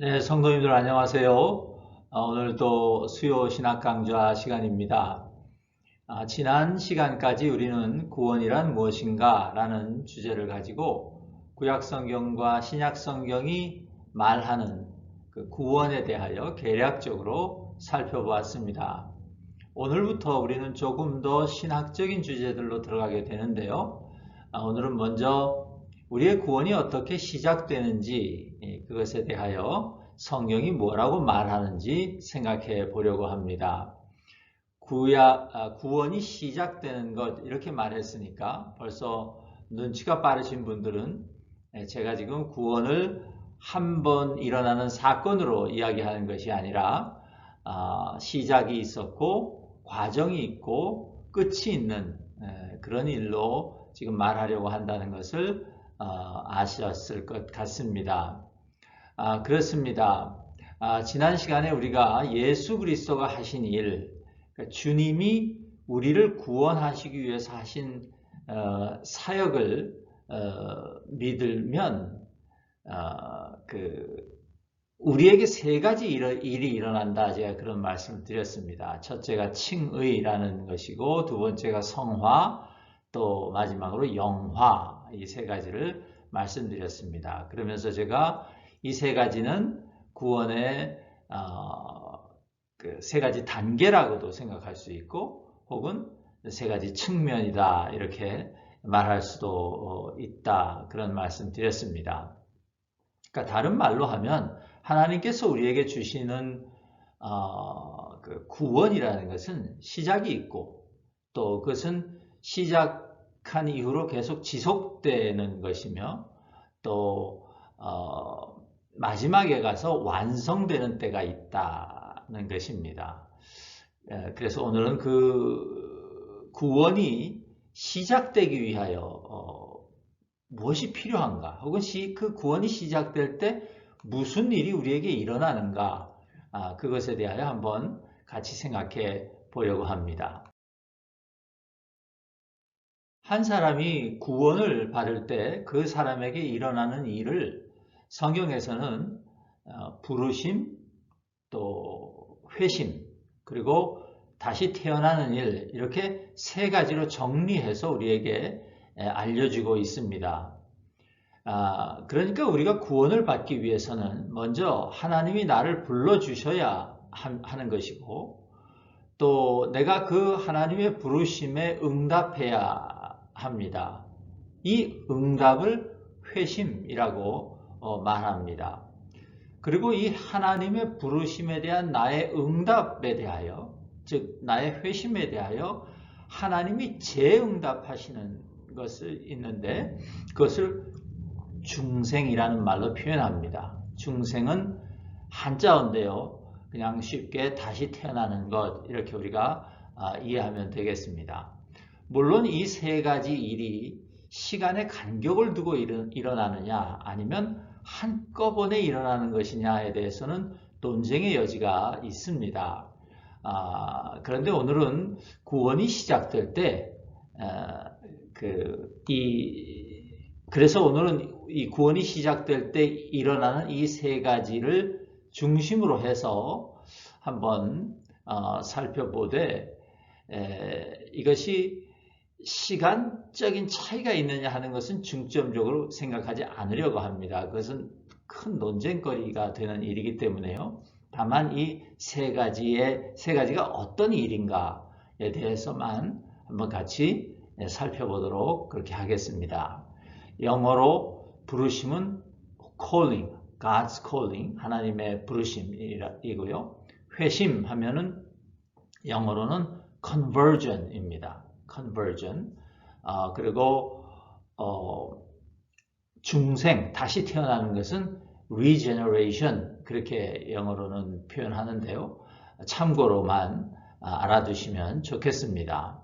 네, 성도님들 안녕하세요. 오늘 또 수요 신학 강좌 시간입니다. 지난 시간까지 우리는 구원이란 무엇인가 라는 주제를 가지고 구약 성경과 신약 성경이 말하는 그 구원에 대하여 개략적으로 살펴보았습니다. 오늘부터 우리는 조금 더 신학적인 주제들로 들어가게 되는데요. 오늘은 먼저 우리의 구원이 어떻게 시작되는지 그것에 대하여 성경이 뭐라고 말하는지 생각해 보려고 합니다. 구원이 시작되는 것 이렇게 말했으니까 벌써 눈치가 빠르신 분들은 제가 지금 구원을 한 번 일어나는 사건으로 이야기하는 것이 아니라 시작이 있었고 과정이 있고 끝이 있는 그런 일로 지금 말하려고 한다는 것을 아셨을 것 같습니다. 그렇습니다. 지난 시간에 우리가 예수 그리스도가 하신 일, 그러니까 주님이 우리를 구원하시기 위해서 하신 사역을 믿으면 우리에게 세 가지 일이 일어난다. 제가 그런 말씀을 드렸습니다. 첫째가 칭의라는 것이고 두 번째가 성화, 또 마지막으로 영화, 이 세 가지를 말씀드렸습니다. 그러면서 제가 이 세 가지는 구원의 그 세 가지 단계라고도 생각할 수 있고 혹은 세 가지 측면이다 이렇게 말할 수도 있다, 그런 말씀 드렸습니다. 그러니까 다른 말로 하면 하나님께서 우리에게 주시는 그 구원이라는 것은 시작이 있고 또 그것은 시작한 이후로 계속 지속되는 것이며 또 마지막에 가서 완성되는 때가 있다는 것입니다. 그래서 오늘은 그 구원이 시작되기 위하여 무엇이 필요한가, 혹은 그 구원이 시작될 때 무슨 일이 우리에게 일어나는가, 그것에 대하여 한번 같이 생각해 보려고 합니다. 한 사람이 구원을 받을 때 그 사람에게 일어나는 일을 성경에서는 부르심, 또 회심, 그리고 다시 태어나는 일, 이렇게 세 가지로 정리해서 우리에게 알려주고 있습니다. 그러니까 우리가 구원을 받기 위해서는 먼저 하나님이 나를 불러주셔야 하는 것이고, 또 내가 그 하나님의 부르심에 응답해야 합니다. 이 응답을 회심이라고 말합니다. 그리고 이 하나님의 부르심에 대한 나의 응답에 대하여, 즉 나의 회심에 대하여 하나님이 재응답하시는 것을 있는데 그것을 중생이라는 말로 표현합니다. 중생은 한자어인데요, 그냥 쉽게 다시 태어나는 것, 이렇게 우리가 이해하면 되겠습니다. 물론 이 세 가지 일이 시간의 간격을 두고 일어나느냐 아니면 한꺼번에 일어나는 것이냐에 대해서는 논쟁의 여지가 있습니다. 그런데 오늘은 구원이 시작될 때 그래서 오늘은 이 구원이 시작될 때 일어나는 이 세 가지를 중심으로 해서 한번 살펴보되, 이것이 시간적인 차이가 있느냐 하는 것은 중점적으로 생각하지 않으려고 합니다. 그것은 큰 논쟁거리가 되는 일이기 때문에요. 다만 이 세 가지가 어떤 일인가에 대해서만 한번 같이 살펴보도록 그렇게 하겠습니다. 영어로 부르심은 calling, God's calling, 하나님의 부르심이고요. 회심 하면은 영어로는 conversion입니다. conversion. 그리고 중생, 다시 태어나는 것은 regeneration, 그렇게 영어로는 표현하는데요. 참고로만 알아두시면 좋겠습니다.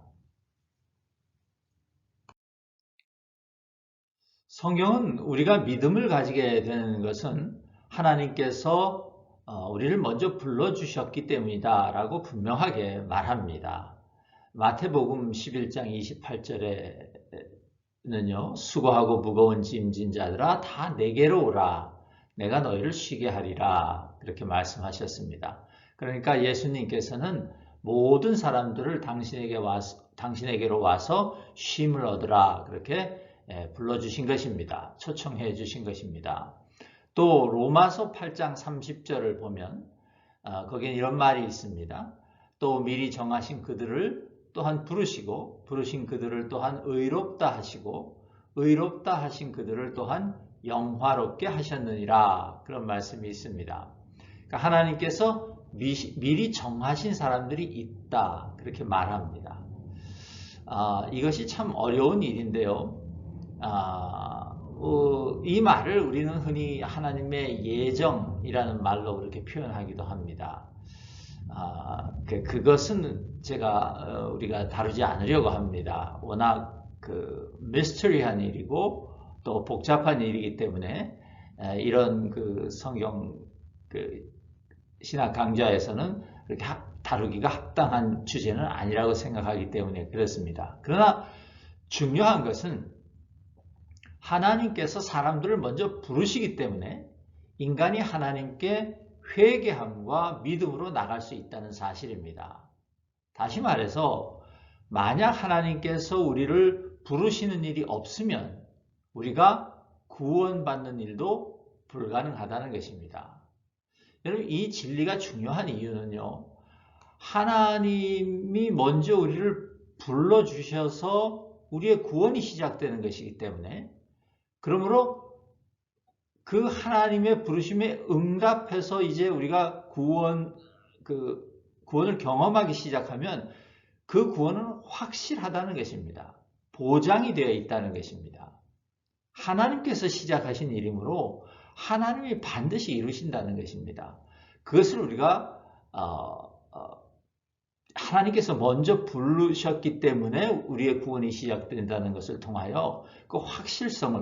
성경은 우리가 믿음을 가지게 되는 것은 하나님께서 우리를 먼저 불러주셨기 때문이다 라고 분명하게 말합니다. 마태복음 11장 28절에는요, 수고하고 무거운 짐진 자들아 다 내게로 오라, 내가 너희를 쉬게 하리라 그렇게 말씀하셨습니다. 그러니까 예수님께서는 모든 사람들을 당신에게로 와서 쉼을 얻으라 그렇게 불러주신 것입니다. 초청해 주신 것입니다. 또 로마서 8장 30절을 보면 거기에 이런 말이 있습니다. 또 미리 정하신 그들을 또한 부르시고 부르신 그들을 또한 의롭다 하시고 의롭다 하신 그들을 또한 영화롭게 하셨느니라 그런 말씀이 있습니다. 그러니까 하나님께서 미리 정하신 사람들이 있다 그렇게 말합니다. 이것이 참 어려운 일인데요. 이 말을 우리는 흔히 하나님의 예정이라는 말로 그렇게 표현하기도 합니다. 그것은 우리가 다루지 않으려고 합니다. 워낙 미스터리한 일이고 또 복잡한 일이기 때문에 이런 성경 신학 강좌에서는 그렇게 다루기가 합당한 주제는 아니라고 생각하기 때문에 그렇습니다. 그러나 중요한 것은 하나님께서 사람들을 먼저 부르시기 때문에 인간이 하나님께 회개함과 믿음으로 나갈 수 있다는 사실입니다. 다시 말해서 만약 하나님께서 우리를 부르시는 일이 없으면 우리가 구원받는 일도 불가능하다는 것입니다. 여러분, 이 진리가 중요한 이유는요. 하나님이 먼저 우리를 불러주셔서 우리의 구원이 시작되는 것이기 때문에 그러므로 그 하나님의 부르심에 응답해서 이제 우리가 구원을 경험하기 시작하면 그 구원은 확실하다는 것입니다. 보장이 되어 있다는 것입니다. 하나님께서 시작하신 일이므로 하나님이 반드시 이루신다는 것입니다. 그것을 우리가 하나님께서 먼저 부르셨기 때문에 우리의 구원이 시작된다는 것을 통하여 그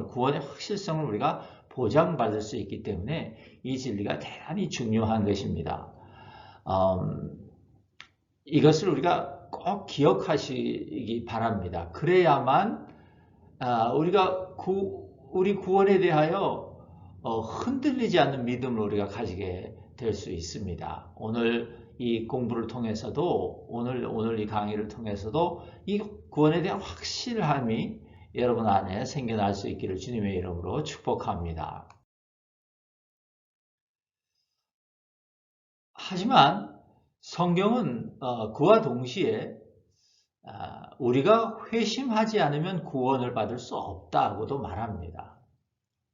구원의 확실성을 우리가 보장받을 수 있기 때문에 이 진리가 대단히 중요한 것입니다. 이것을 우리가 꼭 기억하시기 바랍니다. 그래야만 우리가 우리 구원에 대하여 흔들리지 않는 믿음을 우리가 가지게 될 수 있습니다. 오늘 이 공부를 통해서도 오늘 이 강의를 통해서도 이 구원에 대한 확실함이 여러분 안에 생겨날 수 있기를 주님의 이름으로 축복합니다. 하지만 성경은 그와 동시에 우리가 회심하지 않으면 구원을 받을 수 없다고도 말합니다.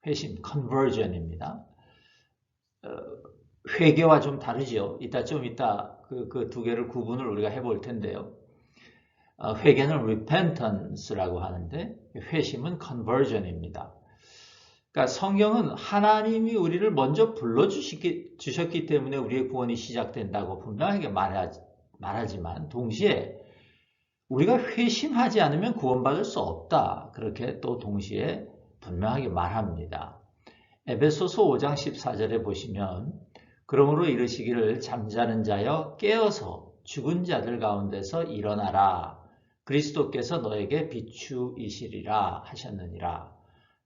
회심, conversion입니다. 회개와 좀 다르죠. 좀 이따 그 두 개를 구분을 우리가 해볼 텐데요. 회개는 repentance라고 하는데 회심은 conversion입니다. 그러니까 성경은 하나님이 우리를 먼저 불러주셨기 때문에 우리의 구원이 시작된다고 분명하게 말하지만 동시에 우리가 회심하지 않으면 구원받을 수 없다. 그렇게 또 동시에 분명하게 말합니다. 에베소서 5장 14절에 보시면 그러므로 이르시기를 잠자는 자여 깨어서 죽은 자들 가운데서 일어나라. 그리스도께서 너에게 비추이시리라 하셨느니라.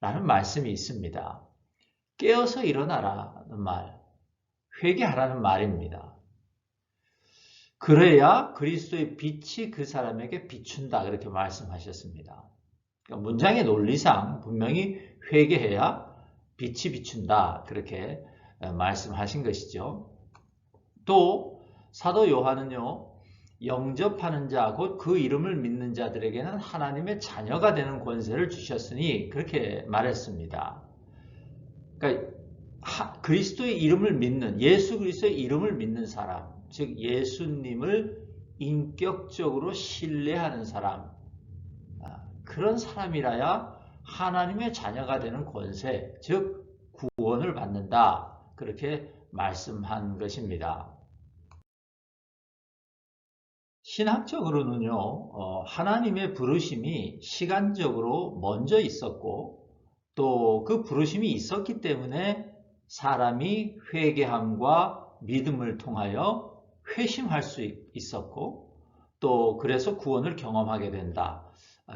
라는 말씀이 있습니다. 깨어서 일어나라는 말, 회개하라는 말입니다. 그래야 그리스도의 빛이 그 사람에게 비춘다. 그렇게 말씀하셨습니다. 그러니까 문장의 논리상 분명히 회개해야 빛이 비춘다. 그렇게 말씀하신 것이죠. 또 사도 요한은요. 영접하는 자, 곧 그 이름을 믿는 자들에게는 하나님의 자녀가 되는 권세를 주셨으니 그렇게 말했습니다. 그러니까 그리스도의 이름을 믿는, 예수 그리스도의 이름을 믿는 사람, 즉 예수님을 인격적으로 신뢰하는 사람, 그런 사람이라야 하나님의 자녀가 되는 권세, 즉 구원을 받는다. 그렇게 말씀한 것입니다. 신학적으로는요, 하나님의 부르심이 시간적으로 먼저 있었고 또 그 부르심이 있었기 때문에 사람이 회개함과 믿음을 통하여 회심할 수 있었고 또 그래서 구원을 경험하게 된다.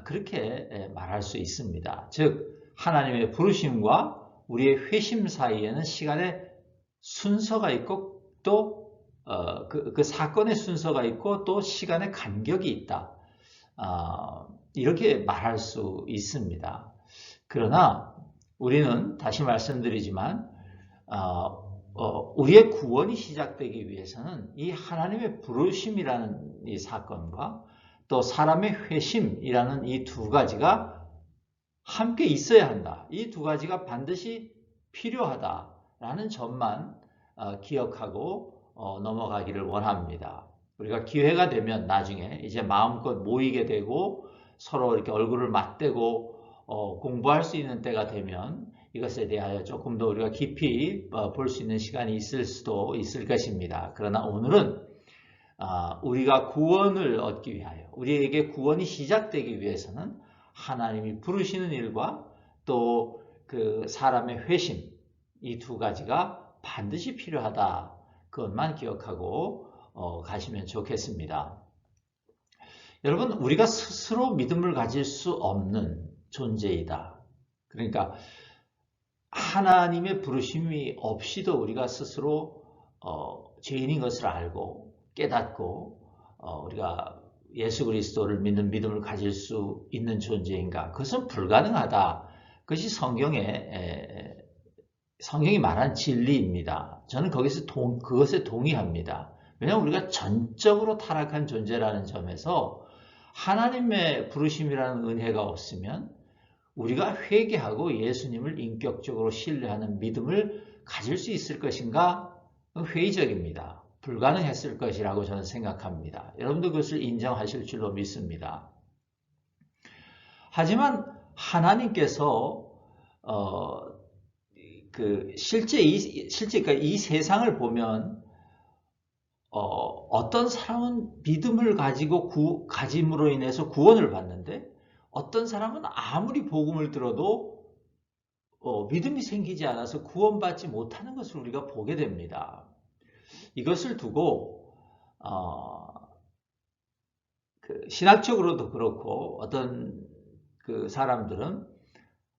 그렇게 말할 수 있습니다. 즉 하나님의 부르심과 우리의 회심 사이에는 시간의 순서가 있고 또 그 사건의 순서가 있고 또 시간의 간격이 있다. 이렇게 말할 수 있습니다. 그러나 우리는 다시 말씀드리지만 우리의 구원이 시작되기 위해서는 이 하나님의 부르심이라는 이 사건과 또 사람의 회심이라는 이 두 가지가 함께 있어야 한다. 이 두 가지가 반드시 필요하다라는 점만 기억하고 넘어가기를 원합니다. 우리가 기회가 되면 나중에 이제 마음껏 모이게 되고 서로 이렇게 얼굴을 맞대고 공부할 수 있는 때가 되면 이것에 대하여 조금 더 우리가 깊이 볼 수 있는 시간이 있을 수도 있을 것입니다. 그러나 오늘은 우리가 구원을 얻기 위하여 우리에게 구원이 시작되기 위해서는 하나님이 부르시는 일과 또 그 사람의 회심 이 두 가지가 반드시 필요하다. 그것만 기억하고 가시면 좋겠습니다. 여러분, 우리가 스스로 믿음을 가질 수 없는 존재이다. 그러니까 하나님의 부르심이 없이도 우리가 스스로 죄인인 것을 알고 깨닫고 우리가 예수 그리스도를 믿는 믿음을 가질 수 있는 존재인가? 그것은 불가능하다. 그것이 성경이 말한 진리입니다. 저는 그것에 동의합니다. 왜냐하면 우리가 전적으로 타락한 존재라는 점에서 하나님의 부르심이라는 은혜가 없으면 우리가 회개하고 예수님을 인격적으로 신뢰하는 믿음을 가질 수 있을 것인가? 회의적입니다. 불가능했을 것이라고 저는 생각합니다. 여러분도 그것을 인정하실 줄로 믿습니다. 하지만 하나님께서 실제 이 세상을 보면 어떤 사람은 믿음을 가짐으로 인해서 구원을 받는데 어떤 사람은 아무리 복음을 들어도 믿음이 생기지 않아서 구원받지 못하는 것을 우리가 보게 됩니다. 이것을 두고 신학적으로도 그렇고 어떤 그 사람들은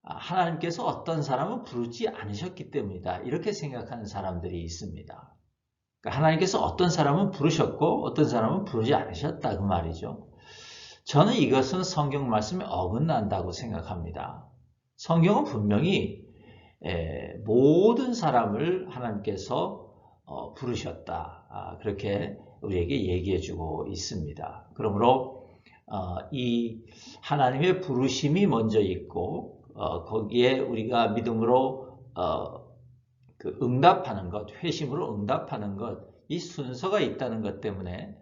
하나님께서 어떤 사람은 부르지 않으셨기 때문이다. 이렇게 생각하는 사람들이 있습니다. 그러니까 하나님께서 어떤 사람은 부르셨고 어떤 사람은 부르지 않으셨다 그 말이죠. 저는 이것은 성경 말씀에 어긋난다고 생각합니다. 성경은 분명히 모든 사람을 하나님께서 부르셨다. 그렇게 우리에게 얘기해주고 있습니다. 그러므로 이 하나님의 부르심이 먼저 있고 거기에 우리가 믿음으로 응답하는 것, 회심으로 응답하는 것, 이 순서가 있다는 것 때문에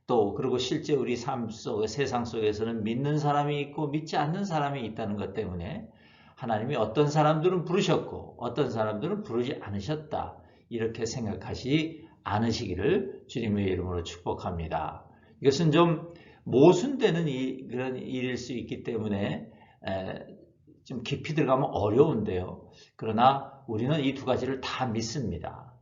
또 그리고 실제 우리 삶 속에 세상 속에서는 믿는 사람이 있고 믿지 않는 사람이 있다는 것 때문에 하나님이 어떤 사람들은 부르셨고 어떤 사람들은 부르지 않으셨다. 이렇게 생각하지 않으시기를 주님의 이름으로 축복합니다. 이것은 좀 모순되는 그런 일일 수 있기 때문에 좀 깊이 들어가면 어려운데요. 그러나 우리는 이 두 가지를 다 믿습니다.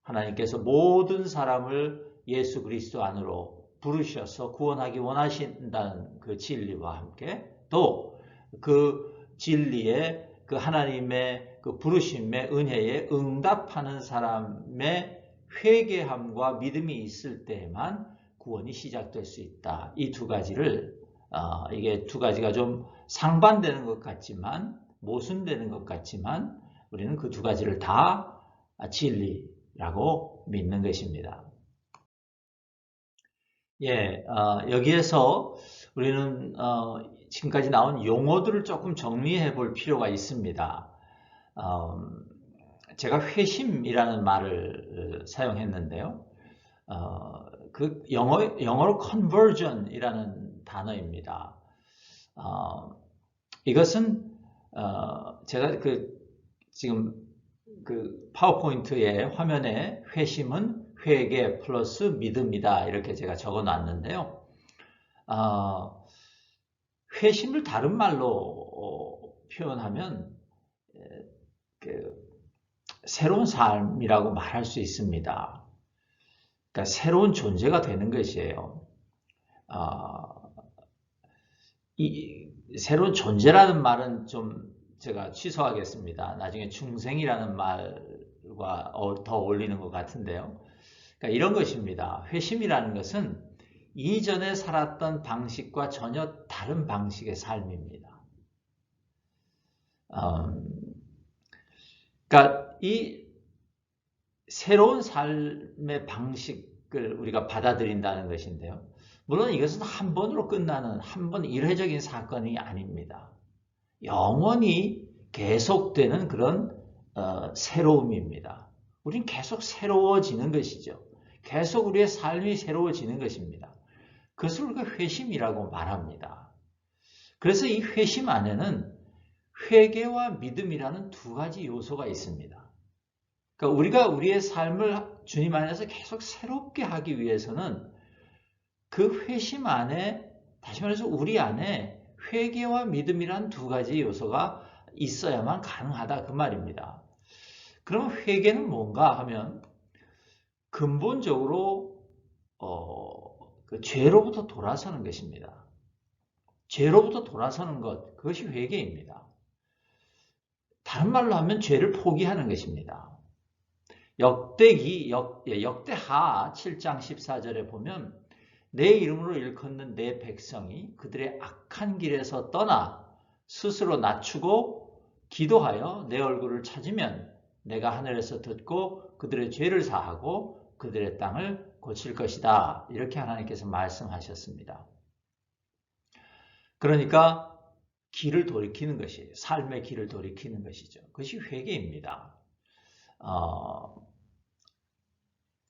하나님께서 모든 사람을 예수 그리스도 안으로 부르셔서 구원하기 원하신다는 그 진리와 함께 또 그 진리에 그 하나님의 그 부르심의 은혜에 응답하는 사람의 회개함과 믿음이 있을 때에만 구원이 시작될 수 있다. 이 두 가지를 이게 두 가지가 좀 상반되는 것 같지만 모순되는 것 같지만 우리는 그 두 가지를 다 진리라고 믿는 것입니다. 여기에서 우리는 지금까지 나온 용어들을 조금 정리해 볼 필요가 있습니다. 제가 회심이라는 말을 사용했는데요. 그 영어로 conversion이라는 단어입니다. 이것은 제가 지금 그 파워포인트의 화면에 회심은 회개 플러스 믿음이다 이렇게 제가 적어 놨는데요. 회심을 다른 말로 표현하면 새로운 삶이라고 말할 수 있습니다. 그러니까 새로운 존재가 되는 것이에요. 이 새로운 존재라는 말은 좀 제가 취소하겠습니다. 나중에 중생이라는 말과 더 어울리는 것 같은데요. 그러니까 이런 것입니다. 회심이라는 것은 이전에 살았던 방식과 전혀 다른 방식의 삶입니다. 그러니까 이 새로운 삶의 방식을 우리가 받아들인다는 것인데요. 물론 이것은 한 번으로 끝나는 한 번 일회적인 사건이 아닙니다. 영원히 계속되는 그런 새로움입니다. 우린 계속 새로워지는 것이죠. 계속 우리의 삶이 새로워지는 것입니다. 그것을 우리가 회심이라고 말합니다. 그래서 이 회심 안에는 회개와 믿음이라는 두 가지 요소가 있습니다. 그러니까 우리가 우리의 삶을 주님 안에서 계속 새롭게 하기 위해서는 그 회심 안에, 다시 말해서 우리 안에 회개와 믿음이란 두 가지 요소가 있어야만 가능하다 그 말입니다. 그럼 회개는 뭔가 하면 근본적으로 그 죄로부터 돌아서는 것입니다. 죄로부터 돌아서는 것, 그것이 회개입니다. 다른 말로 하면 죄를 포기하는 것입니다. 역대하 7장 14절에 보면 내 이름으로 일컫는 내 백성이 그들의 악한 길에서 떠나 스스로 낮추고 기도하여 내 얼굴을 찾으면 내가 하늘에서 듣고 그들의 죄를 사하고 그들의 땅을 고칠 것이다. 이렇게 하나님께서 말씀하셨습니다. 그러니까 길을 돌이키는 것이, 삶의 길을 돌이키는 것이죠. 그것이 회개입니다.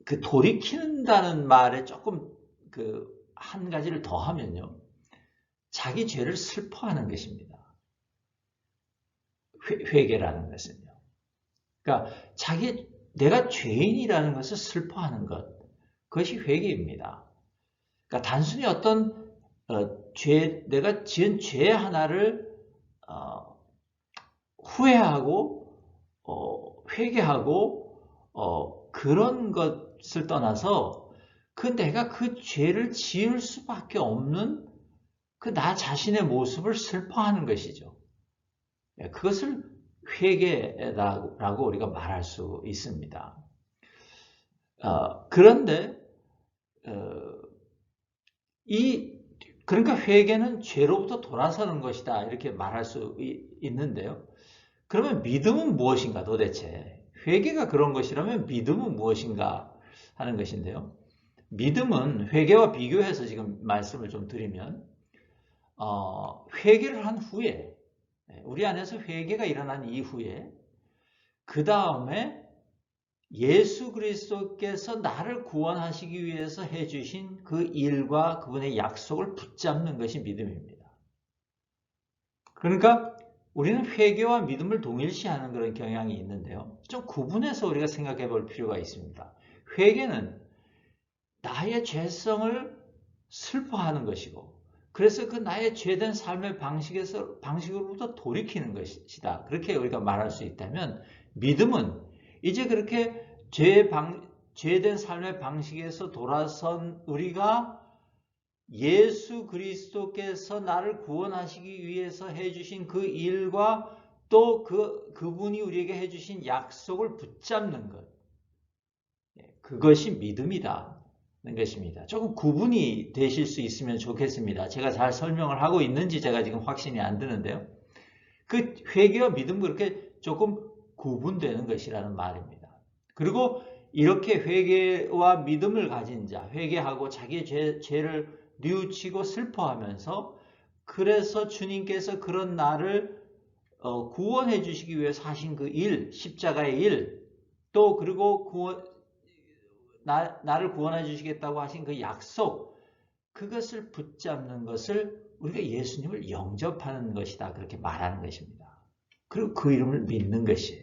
그 돌이킨다는 말에 조금 한 가지를 더 하면요. 자기 죄를 슬퍼하는 것입니다. 회개라는 것은요. 그러니까 내가 죄인이라는 것을 슬퍼하는 것, 그것이 회개입니다. 그러니까 단순히 어떤 내가 지은 죄 하나를 후회하고 회개하고 그런 것을 떠나서 내가 그 죄를 지을 수밖에 없는 나 자신의 모습을 슬퍼하는 것이죠. 그것을 회개라고 우리가 말할 수 있습니다. 그런데 그러니까 회개는 죄로부터 돌아서는 것이다 이렇게 말할 수 있는데요. 그러면 믿음은 무엇인가 도대체? 회개가 그런 것이라면 믿음은 무엇인가 하는 것인데요. 믿음은 회개와 비교해서 지금 말씀을 좀 드리면 회개를 한 후에 우리 안에서 회개가 일어난 이후에 그 다음에 예수 그리스도께서 나를 구원하시기 위해서 해주신 그 일과 그분의 약속을 붙잡는 것이 믿음입니다. 그러니까 우리는 회개와 믿음을 동일시하는 그런 경향이 있는데요. 좀 구분해서 우리가 생각해 볼 필요가 있습니다. 회개는 나의 죄성을 슬퍼하는 것이고 그래서 그 나의 죄된 삶의 방식으로부터 돌이키는 것이다. 그렇게 우리가 말할 수 있다면 믿음은 이제 그렇게 죄된 삶의 방식에서 돌아선 우리가 예수 그리스도께서 나를 구원하시기 위해서 해주신 그 일과 또 그분이 우리에게 해주신 약속을 붙잡는 것. 그것이 믿음이다. 는 것입니다. 조금 구분이 되실 수 있으면 좋겠습니다. 제가 잘 설명을 하고 있는지 제가 지금 확신이 안 드는데요. 그 회개와 믿음은 그렇게 조금 구분되는 것이라는 말입니다. 그리고 이렇게 회개와 믿음을 가진 자, 회개하고 자기의 죄를 뉘우치고 슬퍼하면서 그래서 주님께서 그런 나를 구원해 주시기 위해서 하신 그 일, 십자가의 일, 또 그리고 나를 구원해 주시겠다고 하신 그 약속, 그것을 붙잡는 것을 우리가 예수님을 영접하는 것이다. 그렇게 말하는 것입니다. 그리고 그 이름을 믿는 것이에요.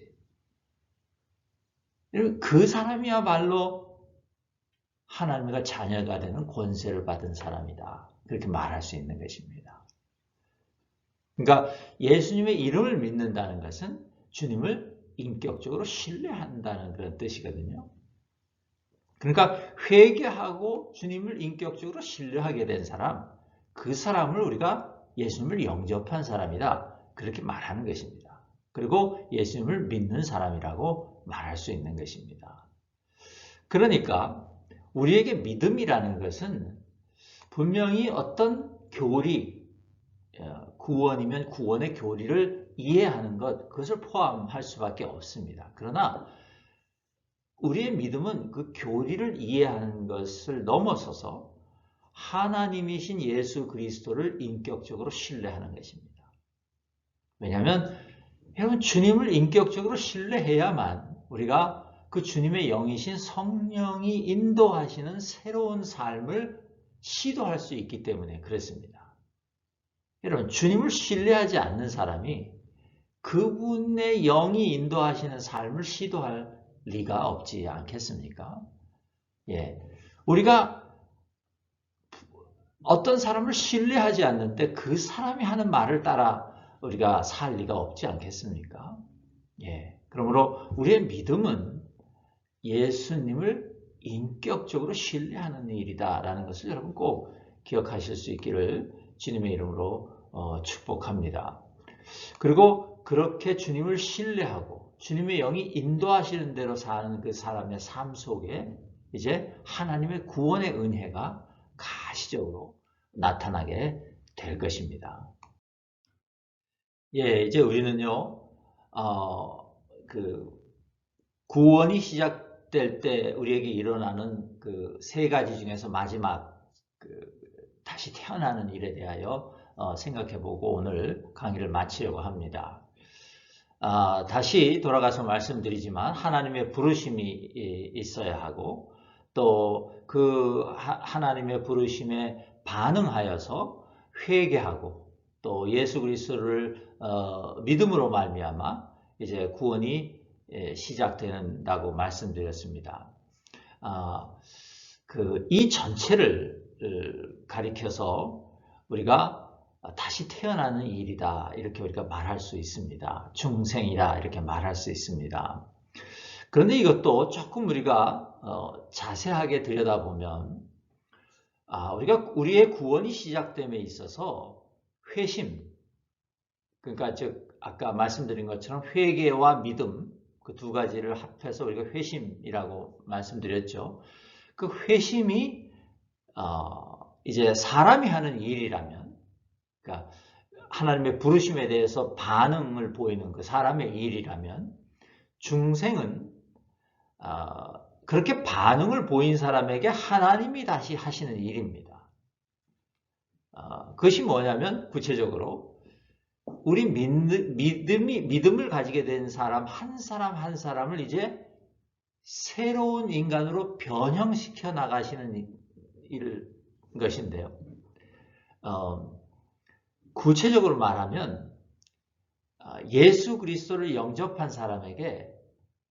그 사람이야말로 하나님과 자녀가 되는 권세를 받은 사람이다. 그렇게 말할 수 있는 것입니다. 그러니까 예수님의 이름을 믿는다는 것은 주님을 인격적으로 신뢰한다는 그런 뜻이거든요. 그러니까 회개하고 주님을 인격적으로 신뢰하게 된 사람, 그 사람을 우리가 예수님을 영접한 사람이다. 그렇게 말하는 것입니다. 그리고 예수님을 믿는 사람이라고 말할 수 있는 것입니다. 그러니까 우리에게 믿음이라는 것은 분명히 어떤 교리, 구원이면 구원의 교리를 이해하는 것, 그것을 포함할 수밖에 없습니다. 그러나 우리의 믿음은 그 교리를 이해하는 것을 넘어서서 하나님이신 예수 그리스도를 인격적으로 신뢰하는 것입니다. 왜냐하면 여러분 주님을 인격적으로 신뢰해야만 우리가 그 주님의 영이신 성령이 인도하시는 새로운 삶을 시도할 수 있기 때문에 그렇습니다. 여러분 주님을 신뢰하지 않는 사람이 그분의 영이 인도하시는 삶을 시도할 리가 없지 않겠습니까? 예, 우리가 어떤 사람을 신뢰하지 않는데 그 사람이 하는 말을 따라 우리가 살 리가 없지 않겠습니까? 예, 그러므로 우리의 믿음은 예수님을 인격적으로 신뢰하는 일이다라는 것을 여러분 꼭 기억하실 수 있기를 주님의 이름으로 축복합니다. 그리고 그렇게 주님을 신뢰하고 주님의 영이 인도하시는 대로 사는 그 사람의 삶 속에 이제 하나님의 구원의 은혜가 가시적으로 나타나게 될 것입니다. 예, 이제 우리는요, 그 구원이 시작될 때 우리에게 일어나는 그 세 가지 중에서 마지막 다시 태어나는 일에 대하여 생각해보고 오늘 강의를 마치려고 합니다. 다시 돌아가서 말씀드리지만 하나님의 부르심이 있어야 하고 또 그 하나님의 부르심에 반응하여서 회개하고 또 예수 그리스도를 믿음으로 말미암아 이제 구원이 시작된다고 말씀드렸습니다. 이 전체를 가리켜서 우리가 다시 태어나는 일이다 이렇게 우리가 말할 수 있습니다. 중생이다 이렇게 말할 수 있습니다. 그런데 이것도 조금 우리가 자세하게 들여다보면 우리가 우리의 구원이 시작됨에 있어서 회심, 그러니까 즉 아까 말씀드린 것처럼 회개와 믿음 그 두 가지를 합해서 우리가 회심이라고 말씀드렸죠. 그 회심이 이제 사람이 하는 일이라면, 그러니까 하나님의 부르심에 대해서 반응을 보이는 그 사람의 일이라면, 중생은 그렇게 반응을 보인 사람에게 하나님이 다시 하시는 일입니다. 그것이 뭐냐면 구체적으로 우리 믿음을 가지게 된 사람 한 사람을 이제 새로운 인간으로 변형시켜 나가시는 것인데요. 구체적으로 말하면 예수 그리스도를 영접한 사람에게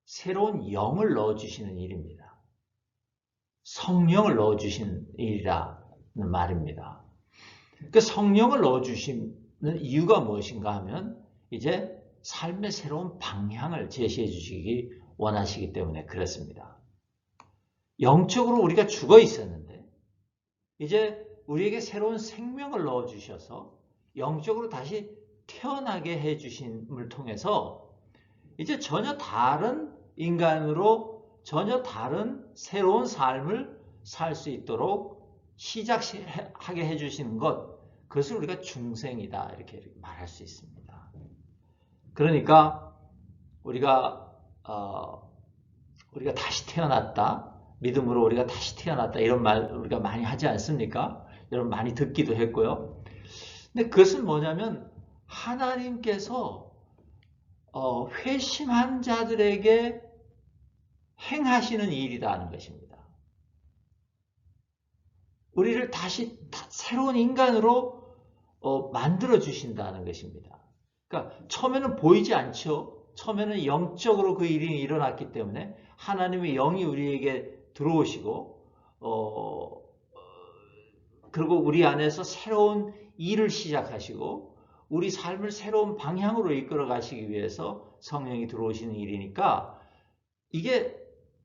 새로운 영을 넣어주시는 일입니다. 성령을 넣어주시는 일이라는 말입니다. 그 성령을 넣어주시는 이유가 무엇인가 하면 이제 삶의 새로운 방향을 제시해 주시기 원하시기 때문에 그렇습니다. 영적으로 우리가 죽어 있었는데 이제 우리에게 새로운 생명을 넣어주셔서 영적으로 다시 태어나게 해주심을 통해서 이제 전혀 다른 인간으로 전혀 다른 새로운 삶을 살 수 있도록 시작하게 해주시는 것, 그것을 우리가 중생이다 이렇게 말할 수 있습니다. 그러니까 우리가 다시 태어났다, 믿음으로 우리가 다시 태어났다 이런 말 우리가 많이 하지 않습니까? 여러분 많이 듣기도 했고요. 근데 그것은 뭐냐면 하나님께서 회심한 자들에게 행하시는 일이라는 것입니다. 우리를 다시 새로운 인간으로 만들어 주신다는 것입니다. 그러니까 처음에는 보이지 않죠. 처음에는 영적으로 그 일이 일어났기 때문에 하나님의 영이 우리에게 들어오시고 그리고 우리 안에서 새로운 일을 시작하시고 우리 삶을 새로운 방향으로 이끌어 가시기 위해서 성령이 들어오시는 일이니까 이게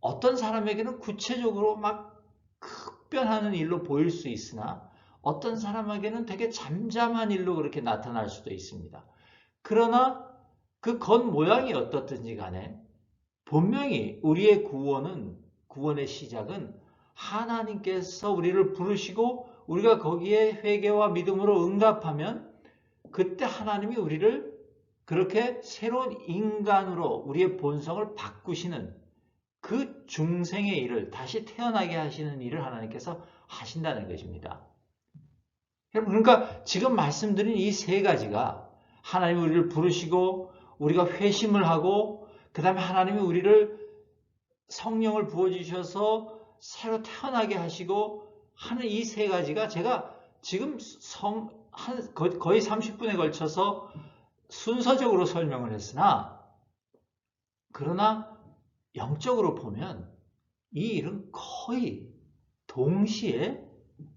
어떤 사람에게는 구체적으로 막 급변하는 일로 보일 수 있으나 어떤 사람에게는 되게 잠잠한 일로 그렇게 나타날 수도 있습니다. 그러나 그 겉모양이 어떻든지 간에 분명히 우리의 구원의 시작은 하나님께서 우리를 부르시고 우리가 거기에 회개와 믿음으로 응답하면 그때 하나님이 우리를 그렇게 새로운 인간으로 우리의 본성을 바꾸시는 그 중생의 일을, 다시 태어나게 하시는 일을 하나님께서 하신다는 것입니다. 그러니까 지금 말씀드린 이 세 가지가 하나님이 우리를 부르시고 우리가 회심을 하고 그 다음에 하나님이 우리를 성령을 부어주셔서 새로 태어나게 하시고 하는 이 세 가지가 제가 지금 거의 30분에 걸쳐서 순서적으로 설명을 했으나 그러나 영적으로 보면 이 일은 거의 동시에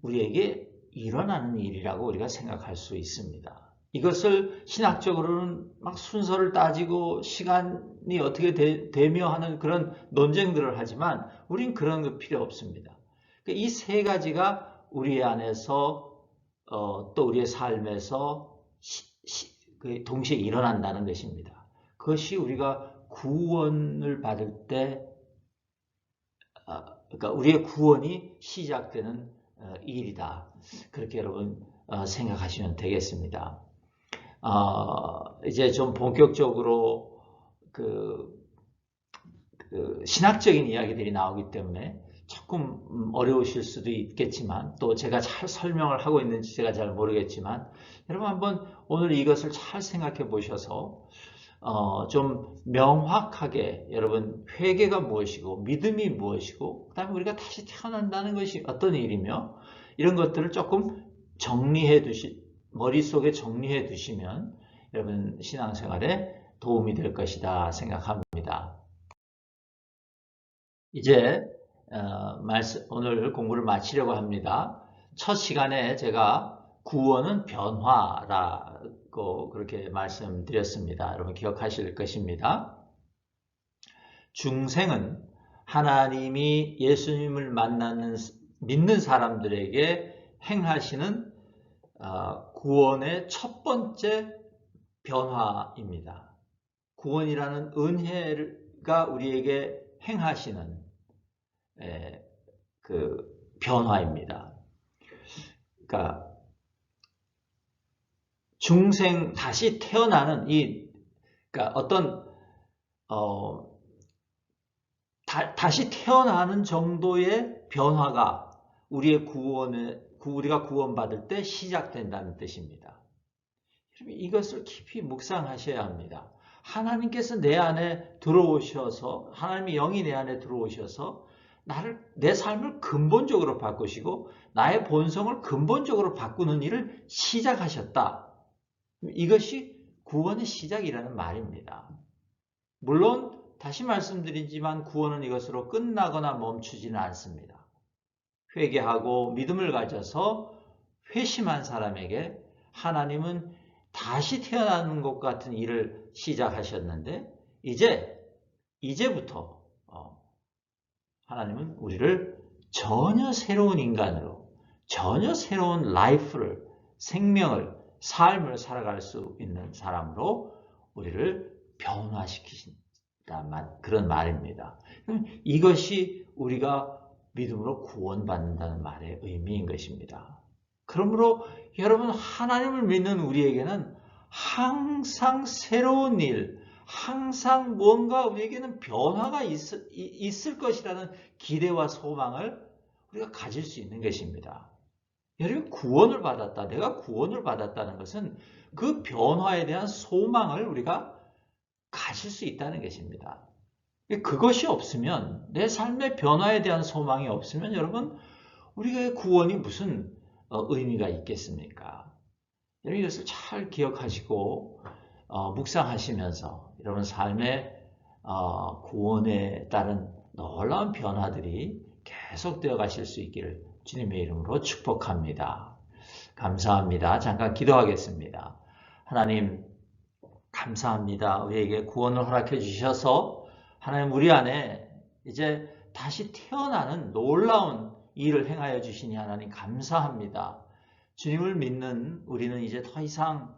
우리에게 일어나는 일이라고 우리가 생각할 수 있습니다. 이것을 신학적으로는 막 순서를 따지고 시간이 어떻게 되며 하는 그런 논쟁들을 하지만 우린 그런 거 필요 없습니다. 이 세 가지가 우리 안에서 또 우리의 삶에서 동시에 일어난다는 것입니다. 그것이 우리가 구원을 받을 때 그러니까 우리의 구원이 시작되는 일이다. 그렇게 여러분 생각하시면 되겠습니다. 이제 좀 본격적으로 신학적인 이야기들이 나오기 때문에 조금 어려우실 수도 있겠지만 또 제가 잘 설명을 하고 있는지 제가 잘 모르겠지만 여러분 한번 오늘 이것을 잘 생각해 보셔서 좀 명확하게 여러분 회개가 무엇이고 믿음이 무엇이고 그 다음에 우리가 다시 태어난다는 것이 어떤 일이며 이런 것들을 조금 머릿속에 정리해 두시면 여러분 신앙생활에 도움이 될 것이다 생각합니다. 이제 오늘 공부를 마치려고 합니다. 첫 시간에 제가 구원은 변화라고 그렇게 말씀드렸습니다. 여러분 기억하실 것입니다. 중생은 하나님이 예수님을 믿는 사람들에게 행하시는 구원의 첫 번째 변화입니다. 구원이라는 은혜가 우리에게 행하시는 그 변화입니다. 그러니까 중생 다시 태어나는 그러니까 어떤 다시 태어나는 정도의 변화가 우리가 구원받을 때 시작된다는 뜻입니다. 이것을 깊이 묵상하셔야 합니다. 하나님께서 내 안에 들어오셔서 하나님의 영이 내 안에 들어오셔서 내 삶을 근본적으로 바꾸시고 나의 본성을 근본적으로 바꾸는 일을 시작하셨다. 이것이 구원의 시작이라는 말입니다. 물론 다시 말씀드리지만 구원은 이것으로 끝나거나 멈추지는 않습니다. 회개하고 믿음을 가져서 회심한 사람에게 하나님은 다시 태어나는 것 같은 일을 시작하셨는데 이제부터 하나님은 우리를 전혀 새로운 인간으로 전혀 새로운 생명을 삶을 살아갈 수 있는 사람으로 우리를 변화시키신다 그런 말입니다. 이것이 우리가 믿음으로 구원받는다는 말의 의미인 것입니다. 그러므로 여러분 하나님을 믿는 우리에게는 항상 새로운 일, 항상 뭔가 우리에게는 변화가 있을 것이라는 기대와 소망을 우리가 가질 수 있는 것입니다. 여러분 구원을 받았다. 내가 구원을 받았다는 것은 그 변화에 대한 소망을 우리가 가질 수 있다는 것입니다. 그것이 없으면 내 삶의 변화에 대한 소망이 없으면 여러분 우리가 구원이 무슨 의미가 있겠습니까? 여러분 이것을 잘 기억하시고 묵상하시면서 여러분 삶의 구원에 따른 놀라운 변화들이 계속되어 가실 수 있기를 주님의 이름으로 축복합니다. 감사합니다. 잠깐 기도하겠습니다. 하나님 감사합니다. 우리에게 구원을 허락해 주셔서 하나님 우리 안에 이제 다시 태어나는 놀라운 일을 행하여 주시니 하나님 감사합니다. 주님을 믿는 우리는 이제 더 이상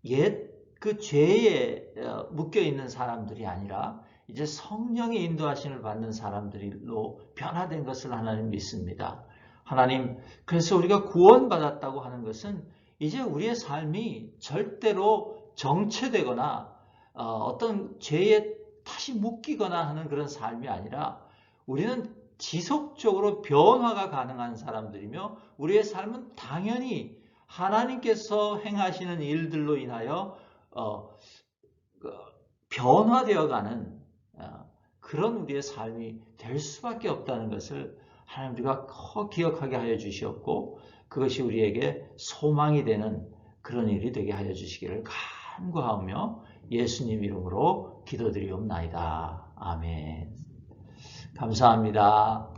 옛 그 죄에 묶여 있는 사람들이 아니라 이제 성령의 인도하심을 받는 사람들로 변화된 것을 하나님 믿습니다. 하나님, 그래서 우리가 구원받았다고 하는 것은 이제 우리의 삶이 절대로 정체되거나 어떤 죄에 다시 묶이거나 하는 그런 삶이 아니라 우리는 지속적으로 변화가 가능한 사람들이며 우리의 삶은 당연히 하나님께서 행하시는 일들로 인하여 변화되어가는 그런 우리의 삶이 될 수밖에 없다는 것을 하나님 우리가 기억하게 하여 주시었고 그것이 우리에게 소망이 되는 그런 일이 되게 하여 주시기를 간구하며 예수님 이름으로 기도드리옵나이다. 아멘. 감사합니다.